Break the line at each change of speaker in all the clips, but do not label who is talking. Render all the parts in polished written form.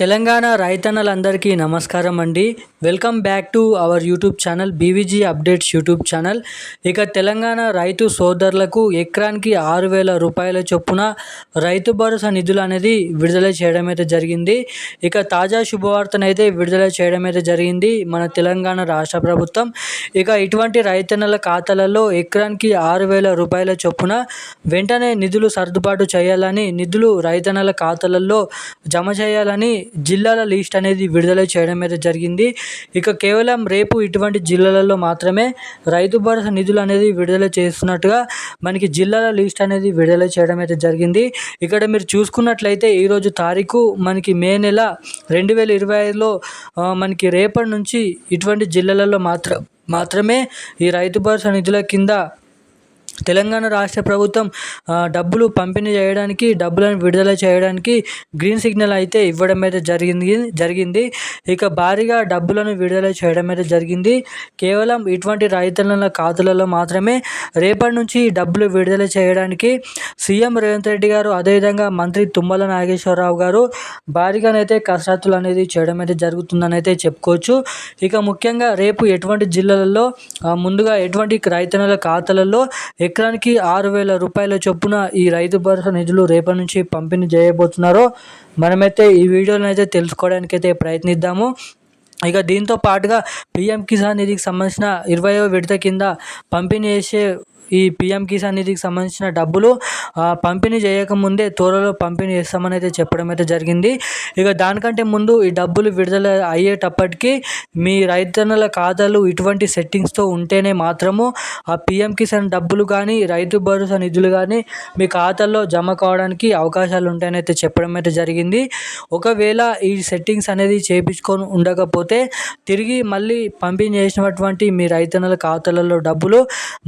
తెలంగాణ రైతన్నలందరికీ నమస్కారం అండి. Welcome back to our YouTube channel BVG updates YouTube channel. ఇక తెలంగాణ రైతు సోదరులకు ఎకరానికి 6,000 రూపాయల చొప్పున రైతు భరోసా నిధులు అనేది విడుదల చేయడం అయితే జరిగింది. ఇక తాజా శుభవార్తనైతే విడుదల చేయడం అయితే జరిగింది మన తెలంగాణ రాష్ట్ర ప్రభుత్వం. ఇక ఇటువంటి రైతన్నల ఖాతాలలో ఎకరానికి 6,000 రూపాయల చొప్పున వెంటనే నిధులు సర్దుబాటు చేయాలని, నిధులు రైతన్నల ఖాతాలలో జమ చేయాలని జిల్లాల లిస్ట్ అనేది విడుదల చేయడం అయితే జరిగింది. ఇక కేవలం రేపు ఇటువంటి జిల్లాలలో మాత్రమే రైతు భరోసా నిధులు అనేది విడుదల చేస్తున్నట్టుగా మనకి జిల్లాల లిస్ట్ అనేది విడుదల చేయడం అయితే జరిగింది. ఇక్కడ మీరు చూసుకున్నట్లయితే ఈరోజు తారీఖు మనకి మే నెల 2025లో మనకి రేపటి నుంచి ఇటువంటి జిల్లాలలో మాత్రమే ఈ రైతు భరోసా నిధుల కింద తెలంగాణ రాష్ట్ర ప్రభుత్వం డబ్బులు పంపిణీ చేయడానికి, డబ్బులను విడుదల చేయడానికి గ్రీన్ సిగ్నల్ అయితే ఇవ్వడం అయితే జరిగింది. ఇక భారీగా డబ్బులను విడుదల చేయడం అయితే జరిగింది. కేవలం ఇటువంటి రైతన్నల ఖాతాలలో మాత్రమే రేపటి నుంచి డబ్బులు విడుదల చేయడానికి సీఎం రేవంత్ రెడ్డి గారు, అదేవిధంగా మంత్రి తుమ్మల నాగేశ్వరరావు గారు భారీగానైతే కసరత్తులు అనేది చేయడం అయితే జరుగుతుందని అయితే చెప్పుకోవచ్చు. ఇక ముఖ్యంగా రేపు ఎటువంటి జిల్లాలలో ముందుగా ఎటువంటి రైతన్నల ఖాతాలలో ఎకరానికి 6,000 రూపాయల చొప్పున ఈ రైతు భరోసా నిధులు రేపటి నుంచి పంపిణీ చేయబోతున్నారో మనమైతే ఈ వీడియోలో అయితే తెలుసుకోవడానికి అయితే ప్రయత్నిద్దాము. ఇక దీంతో పాటుగా పీఎం కిసాన్ నిధికి సంబంధించిన 20వ విడత కింద పంపిణీ చేసే ఈ పీఎం కిసాన్ నిధికి సంబంధించిన డబ్బులు పంపిణీ చేయకముందే త్వరలో పంపిణీ చేస్తామని అయితే చెప్పడం అయితే జరిగింది. ఇక దానికంటే ముందు ఈ డబ్బులు విడుదల అయ్యేటప్పటికీ మీ రైతన్నల ఖాతాలు ఇటువంటి సెట్టింగ్స్తో ఉంటేనే మాత్రము ఆ పీఎం కిసాన్ డబ్బులు కానీ, రైతు భరోసా నిధులు కానీ మీ ఖాతాల్లో జమ కావడానికి అవకాశాలు ఉంటాయని అయితే చెప్పడం అయితే జరిగింది. ఒకవేళ ఈ సెట్టింగ్స్ అనేది చేయించుకొని ఉండకపోతే తిరిగి మళ్ళీ పంపిణీ చేసినటువంటి మీ రైతన్నల ఖాతాలలో డబ్బులు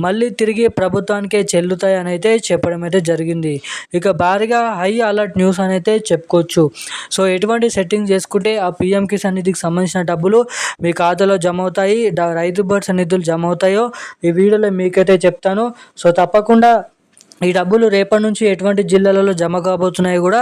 మళ్ళీ తిరిగి ప్రభుత్వానికే చెల్లుతాయి అని అయితే చెప్పడం అయితే జరిగింది. ఇక భారీగా హై అలర్ట్ న్యూస్ అని అయితే చెప్పుకోవచ్చు. సో ఎటువంటి సెట్టింగ్ చేసుకుంటే ఆ పీఎం కిసాన్ నిధికి సంబంధించిన డబ్బులు మీ ఖాతాలో జమ అవుతాయి, రైతు భరోసా నిధులు జమ అవుతాయో ఈ వీడియోలో మీకైతే చెప్తాను. సో తప్పకుండా ఈ డబ్బులు రేపటి నుంచి ఎటువంటి జిల్లాలలో జమ కాబోతున్నాయో కూడా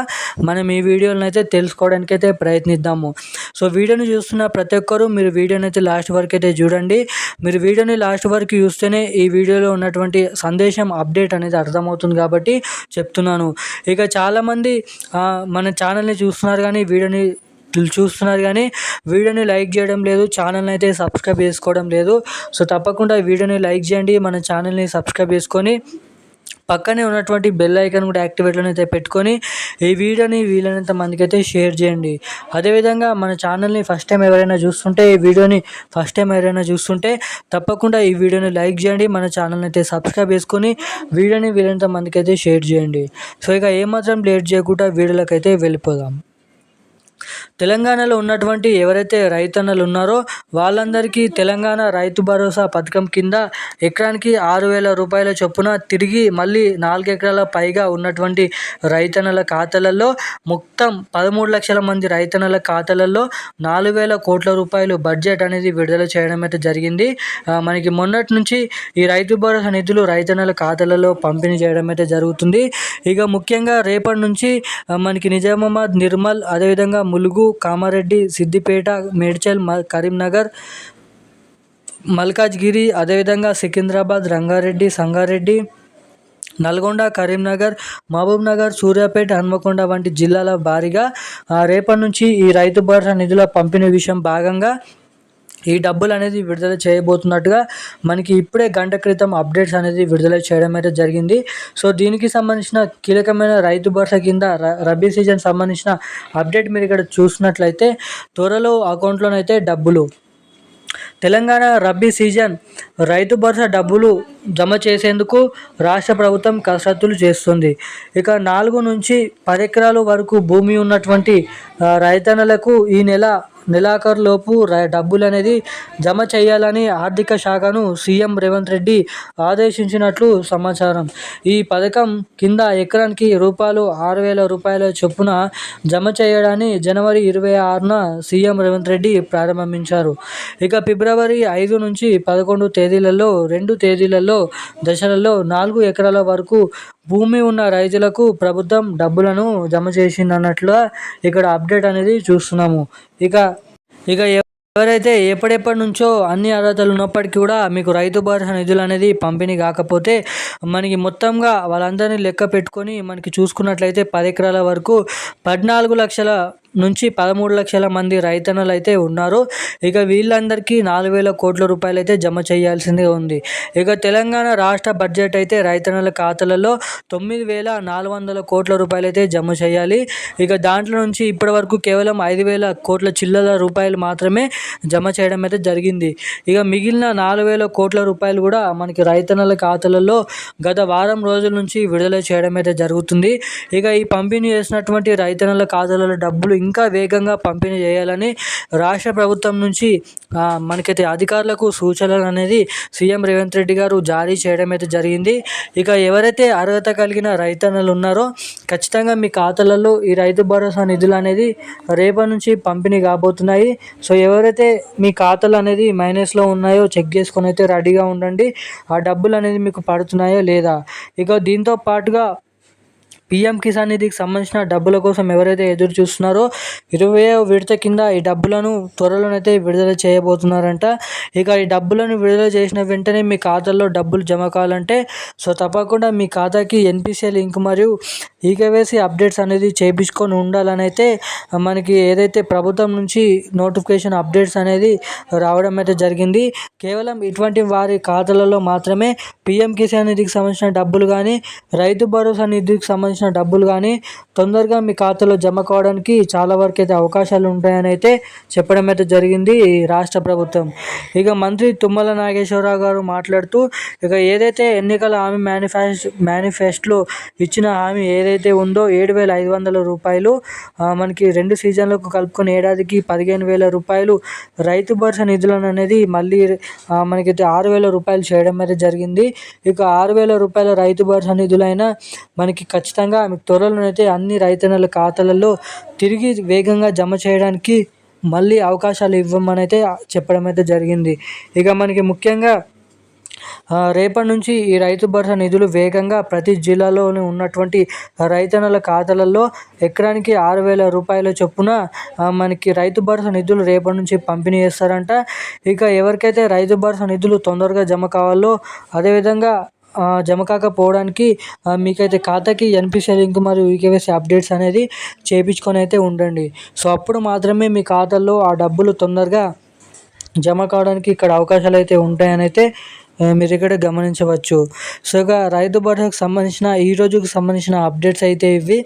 మనం ఈ వీడియోలను అయితే తెలుసుకోవడానికి అయితే ప్రయత్నిద్దాము. సో వీడియోని చూస్తున్న ప్రతి ఒక్కరూ మీరు వీడియోని అయితే లాస్ట్ వరకు అయితే చూడండి. మీరు వీడియోని లాస్ట్ వరకు చూస్తేనే ఈ వీడియోలో ఉన్నటువంటి సందేశం అప్డేట్ అనేది అర్థమవుతుంది కాబట్టి చెప్తున్నాను. ఇక చాలామంది మన ఛానల్ని చూస్తున్నారు కానీ వీడియోని లైక్ చేయడం లేదు, ఛానల్ని అయితే సబ్స్క్రైబ్ చేసుకోవడం లేదు. సో తప్పకుండా వీడియోని లైక్ చేయండి, మన ఛానల్ని సబ్స్క్రైబ్ చేసుకొని పక్కనే ఉన్నటువంటి బెల్ ఐకాన్ కూడా యాక్టివేట్లోనే అయితే పెట్టుకొని ఈ వీడియోని వీలైనంత మందికి అయితే షేర్ చేయండి. అదేవిధంగా మన ఛానల్ని ఫస్ట్ టైం ఎవరైనా చూస్తుంటే తప్పకుండా ఈ వీడియోని లైక్ చేయండి, మన ఛానల్ని అయితే సబ్స్క్రైబ్ చేసుకొని వీడియోని వీలైనంత మందికి అయితే షేర్ చేయండి. సో ఇక ఏమాత్రం లేట్ చేయకుండా వీడియోలోకి అయితే వెళ్ళిపోదాం. తెలంగాణలో ఉన్నటువంటి ఎవరైతే రైతన్నలు ఉన్నారో వాళ్ళందరికీ తెలంగాణ రైతు భరోసా పథకం కింద ఎకరానికి 6,000 రూపాయల చొప్పున తిరిగి మళ్ళీ 4 ఎకరాల పైగా ఉన్నటువంటి రైతన్నల ఖాతాలలో మొత్తం 13 లక్షల మంది రైతన్నల ఖాతాలలో 4,000 కోట్ల రూపాయలు బడ్జెట్ అనేది విడుదల చేయడం అయితే జరిగింది. మనకి మొన్నటి నుంచి ఈ రైతు భరోసా నిధులు రైతన్నల ఖాతాలలో పంపిణీ చేయడం అయితే జరుగుతుంది. ఇక ముఖ్యంగా రేపటి నుంచి మనకి నిజామాబాద్, నిర్మల్, అదేవిధంగా ములుగు, కామారెడ్డి, సిద్దిపేట, మేడ్చల్, కరీంనగర్, మల్కాజ్గిరి, అదేవిధంగా సికింద్రాబాద్, రంగారెడ్డి, సంగారెడ్డి, నల్గొండ, కరీంనగర్, మహబూబ్నగర్, సూర్యాపేట, హన్మకొండ వంటి జిల్లాల భారీగా రేపటి నుంచి ఈ రైతు భరోసా నిధుల పంపిణీ విషయం భాగంగా ఈ డబ్బులు అనేది విడుదల చేయబోతున్నట్టుగా మనకి ఇప్పుడే గంట క్రితం అప్డేట్స్ అనేది విడుదల చేయడం అయితే జరిగింది. సో దీనికి సంబంధించిన కీలకమైన రైతు భరోసా కింద రబీ సీజన్ సంబంధించిన అప్డేట్ మీరు ఇక్కడ చూసినట్లయితే త్వరలో అకౌంట్లోనైతే డబ్బులు తెలంగాణ రబీ సీజన్ రైతు భరోసా డబ్బులు జమ చేసేందుకు రాష్ట్ర ప్రభుత్వం కసరత్తులు చేస్తుంది. ఇక 4 నుంచి 10 ఎకరాల వరకు భూమి ఉన్నటువంటి రైతన్నలకు ఈ నెలాఖరులోపు డబ్బులు అనేది జమ చేయాలని ఆర్థిక శాఖను సీఎం రేవంత్ రెడ్డి ఆదేశించినట్లు సమాచారం. ఈ పథకం కింద ఎకరానికి 6,000 రూపాయల చొప్పున జమ చేయడాన్ని జనవరి 26న సీఎం రేవంత్ రెడ్డి ప్రారంభించారు. ఇక ఫిబ్రవరి 5 నుంచి 11 తేదీలలో 2 దశలలో 4 ఎకరాల వరకు భూమి ఉన్న రైతులకు ప్రభుత్వం డబ్బులను జమ చేసిందన్నట్లుగా ఇక్కడ అప్డేట్ అనేది చూస్తున్నాము. ఇక ఇక ఎవరైతే ఎప్పటి నుంచో అన్ని అర్హతలు ఉన్నప్పటికీ కూడా మీకు రైతు భరోసా నిధులు అనేది పంపిణీ కాకపోతే మనకి మొత్తంగా వాళ్ళందరినీ లెక్క పెట్టుకొని మనకి చూసుకున్నట్లయితే 10 ఎకరాల వరకు 14 లక్షల నుంచి 13 లక్షల మంది రైతన్నలు అయితే ఉన్నారు. ఇక వీళ్ళందరికీ 4,000 కోట్ల రూపాయలు అయితే జమ చేయాల్సిందే ఉంది. ఇక తెలంగాణ రాష్ట్ర బడ్జెట్ అయితే రైతన్నల ఖాతాలలో 9,400 కోట్ల రూపాయలు అయితే జమ చేయాలి. ఇక దాంట్లో నుంచి ఇప్పటి వరకు కేవలం 5,000 కోట్ల చిల్లర రూపాయలు మాత్రమే జమ చేయడం అయితే జరిగింది. ఇక మిగిలిన 4,000 కోట్ల రూపాయలు కూడా మనకి రైతన్నల ఖాతాలలో గత వారం రోజుల నుంచి విడుదల చేయడం అయితే జరుగుతుంది. ఇక ఈ పంపిణీ చేసినటువంటి రైతన్నల ఖాతాలలో డబ్బులు ఇంకా వేగంగా పంపిణీ చేయాలని రాష్ట్ర ప్రభుత్వం నుంచి మనకైతే అధికారులకు సూచనలు అనేది సీఎం రేవంత్ రెడ్డి గారు జారీ చేయడం అయితే జరిగింది. ఇక ఎవరైతే అర్హత కలిగిన రైతన్నలు ఉన్నారో ఖచ్చితంగా మీ ఖాతాలలో ఈ రైతు భరోసా నిధులు అనేది రేపటి నుంచి పంపిణీ కాబోతున్నాయి. సో ఎవరైతే మీ ఖాతాలు అనేది మైనస్లో ఉన్నాయో చెక్ చేసుకొని అయితే రెడీగా ఉండండి. ఆ డబ్బులు అనేది మీకు పడుతున్నాయో లేదా. ఇక దీంతో పాటుగా పీఎం కిసాన్ నిధికి సంబంధించిన డబ్బుల కోసం ఎవరైతే ఎదురు చూస్తున్నారో 20వ విడత కింద ఈ డబ్బులను త్వరలోనైతే విడుదల చేయబోతున్నారంట. ఇక ఈ డబ్బులను విడుదల చేసిన వెంటనే మీ ఖాతాల్లో డబ్బులు జమ కావాలంటే సో తప్పకుండా మీ ఖాతాకి ఎన్పిసిఐ లింక్ మరియు ఈకేవైసీ అప్డేట్స్ అనేది చేయించుకొని ఉండాలని అయితే మనకి ఏదైతే ప్రభుత్వం నుంచి నోటిఫికేషన్ అప్డేట్స్ అనేది రావడం అయితే జరిగింది. కేవలం ఇటువంటి వారి ఖాతాలలో మాత్రమే పీఎం కిసాన్ నిధికి సంబంధించిన డబ్బులు కానీ రైతు భరోసా నిధికి సంబంధించిన డబ్బులు కానీ తొందరగా మీ ఖాతాలో జమ కావడానికి చాలా వరకు అయితే అవకాశాలు ఉంటాయని అయితే చెప్పడం అయితే జరిగింది రాష్ట్ర ప్రభుత్వం. ఇక మంత్రి తుమ్మల నాగేశ్వరరావు గారు మాట్లాడుతూ ఇక ఏదైతే ఎన్నికల హామీ మేనిఫెస్టోలో ఇచ్చిన హామీ ఏదైతే ఉందో 7,500 రూపాయలు మనకి 2 సీజన్లకు కలుపుకొని ఏడాదికి 15,000 రూపాయలు రైతు భరోసా నిధులను అనేది మళ్ళీ మనకైతే 6,000 రూపాయలు చేయడం అయితే జరిగింది. ఇక 6,000 రూపాయల రైతు భరోసా నిధులైనా మనకి ఖచ్చితంగా మీకు త్వరలోనైతే అన్ని రైతన్నల ఖాతాలలో తిరిగి వేగంగా జమ చేయడానికి మళ్ళీ అవకాశాలు ఇవ్వమని అయితే చెప్పడం అయితే జరిగింది. ఇక మనకి ముఖ్యంగా రేపటి నుంచి ఈ రైతు భరోసా నిధులు వేగంగా ప్రతి జిల్లాలోని ఉన్నటువంటి రైతన్నల ఖాతాలలో ఎకరానికి 6,000 రూపాయల చొప్పున మనకి రైతు భరోసా నిధులు రేపటి నుంచి పంపిణీ చేస్తారంట. ఇక ఎవరికైతే రైతు భరోసా నిధులు తొందరగా జమ కావాలో అదేవిధంగా జమ కాకపోవడానికి మీకైతే ఖాతాకి ఎన్పిసిఐ లింక్ మరియు ఈకేవైసీ అప్డేట్స్ అనేది చేయించుకొని అయితే ఉండండి. సో అప్పుడు మాత్రమే మీ ఖాతాల్లో ఆ డబ్బులు తొందరగా జమ కావడానికి ఇక్కడ అవకాశాలు అయితే ఉంటాయని అయితే మీరు ఇక్కడ గమనించవచ్చు. సో ఇక రైతు భరోసాకు సంబంధించిన ఈ రోజుకు సంబంధించిన అప్డేట్స్ అయితే ఇవి.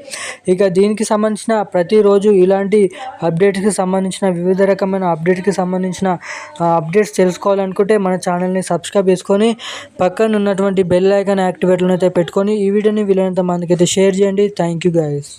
ఇక దీనికి సంబంధించిన ప్రతిరోజు ఇలాంటి అప్డేట్స్కి సంబంధించిన వివిధ రకమైన అప్డేట్స్కి సంబంధించిన అప్డేట్స్ తెలుసుకోవాలనుకుంటే మన ఛానల్ని సబ్స్క్రైబ్ చేసుకొని పక్కన ఉన్నటువంటి బెల్ ఐకాన్ యాక్టివేట్లో అయితే పెట్టుకొని ఈ వీడియోని వీలైనంత మందికి అయితే షేర్ చేయండి. Thank you guys.